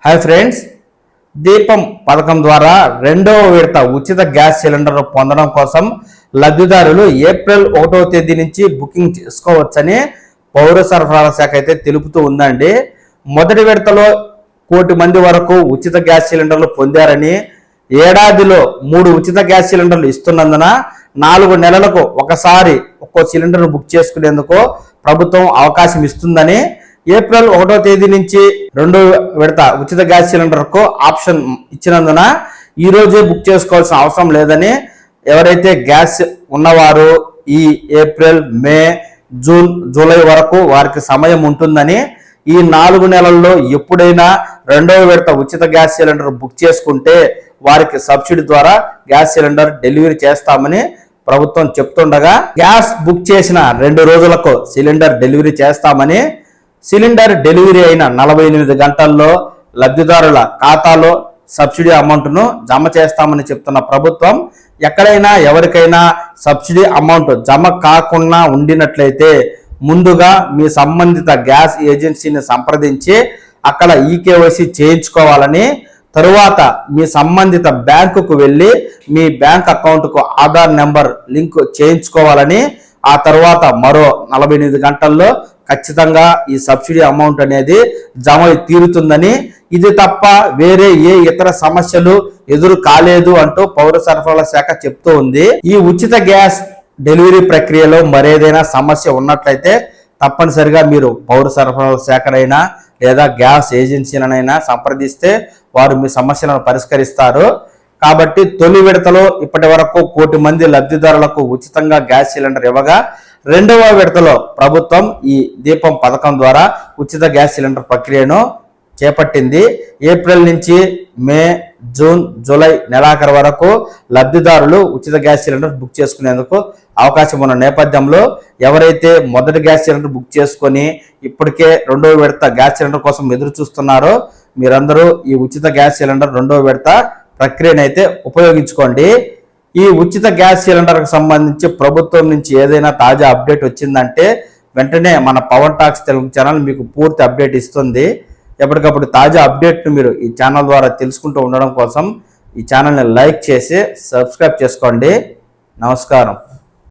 Hi friends, దీపం పథకం ద్వారా రెండవ విడత ఉచిత గ్యాస్ సిలిండర్ పొందడం కోసం లబ్ధిదారులు ఏప్రిల్ 1వ తేదీ నుంచి బుకింగ్ చేసుకోవచ్చని పౌర సరఫరాల శాఖ అయితే తెలుపుతూ ఉందండి. మొదటి విడతలో 1 కోటి మంది వరకు ఉచిత గ్యాస్ సిలిండర్లు పొందారని, ఏడాదిలో 3 ఉచిత గ్యాస్ సిలిండర్లు ఇస్తున్నందున 4 నెలలకు ఒకసారి ఒక్కో సిలిండర్ బుక్ చేసుకునేందుకు ప్రభుత్వం అవకాశం ఇస్తుందని, ఏప్రిల్ 1వ తేదీ నుంచి 2వ విడత ఉచిత గ్యాస్ సిలిండర్కు ఆప్షన్ ఇచ్చినందున ఈ రోజే బుక్ చేసుకోవాల్సిన అవసరం లేదని, ఎవరైతే గ్యాస్ ఉన్నవారు ఈ ఏప్రిల్, మే, జూన్, జూలై వరకు వారికి సమయం ఉంటుందని, ఈ 4 నెలల్లో ఎప్పుడైనా 2వ విడత ఉచిత గ్యాస్ సిలిండర్ బుక్ చేసుకుంటే వారికి సబ్సిడీ ద్వారా గ్యాస్ సిలిండర్ డెలివరీ చేస్తామని ప్రభుత్వం చెప్తుండగా, గ్యాస్ బుక్ చేసిన 2 రోజులకు సిలిండర్ డెలివరీ చేస్తామని, సిలిండర్ డెలివరీ అయిన 48 గంటల్లో లబ్ధిదారుల ఖాతాలో సబ్సిడీ అమౌంట్ను జమ చేస్తామని చెప్తున్న ప్రభుత్వం, ఎక్కడైనా ఎవరికైనా సబ్సిడీ అమౌంట్ జమ కాకుండా ఉండినట్లయితే ముందుగా మీ సంబంధిత గ్యాస్ ఏజెన్సీని సంప్రదించి అక్కడ ఈకేవైసీ చేయించుకోవాలని, తరువాత మీ సంబంధిత బ్యాంకుకు వెళ్ళి మీ బ్యాంక్ అకౌంట్కు ఆధార్ నెంబర్ లింక్ చేయించుకోవాలని, ఆ తర్వాత మరో 48 గంటల్లో ఖచ్చితంగా ఈ సబ్సిడీ అమౌంట్ అనేది జమ తీరుతుందని, ఇది తప్ప వేరే ఏ ఇతర సమస్యలు ఎదురు కాలేదు అంటూ పౌర సరఫరాల శాఖ చెప్తూ ఉంది. ఈ ఉచిత గ్యాస్ డెలివరీ ప్రక్రియలో మరేదైనా సమస్య ఉన్నట్లయితే తప్పనిసరిగా మీరు పౌర సరఫరాల శాఖనైనా లేదా గ్యాస్ ఏజెన్సీలనైనా సంప్రదిస్తే వారు మీ సమస్యలను పరిష్కరిస్తారు. కాబట్టి తొలి విడతలో ఇప్పటి వరకు 1 కోటి మంది లబ్ధిదారులకు ఉచితంగా గ్యాస్ సిలిండర్ ఇవ్వగా, 2వ విడతలో ప్రభుత్వం ఈ దీపం పథకం ద్వారా ఉచిత గ్యాస్ సిలిండర్ ప్రక్రియను చేపట్టింది. ఏప్రిల్ నుంచి మే, జూన్, జూలై నెలాఖరు వరకు లబ్ధిదారులు ఉచిత గ్యాస్ సిలిండర్ బుక్ చేసుకునేందుకు అవకాశం ఉన్న నేపథ్యంలో, ఎవరైతే మొదటి గ్యాస్ సిలిండర్ బుక్ చేసుకొని ఇప్పటికే 2వ విడత గ్యాస్ సిలిండర్ కోసం ఎదురు చూస్తున్నారో మీరందరూ ఈ ఉచిత గ్యాస్ సిలిండర్ 2వ విడత ప్రక్రియను అయితే ఉపయోగించుకోండి. ఈ ఉచిత గ్యాస్ సిలిండర్కి సంబంధించి ప్రభుత్వం నుంచి ఏదైనా తాజా అప్డేట్ వచ్చిందంటే వెంటనే మన పవన్ టాక్స్ తెలుగు ఛానల్ మీకు పూర్తి అప్డేట్ ఇస్తుంది. ఎప్పటికప్పుడు తాజా అప్డేట్ను మీరు ఈ ఛానల్ ద్వారా తెలుసుకుంటూ ఉండడం కోసం ఈ ఛానల్ని లైక్ చేసి సబ్స్క్రైబ్ చేసుకోండి. నమస్కారం.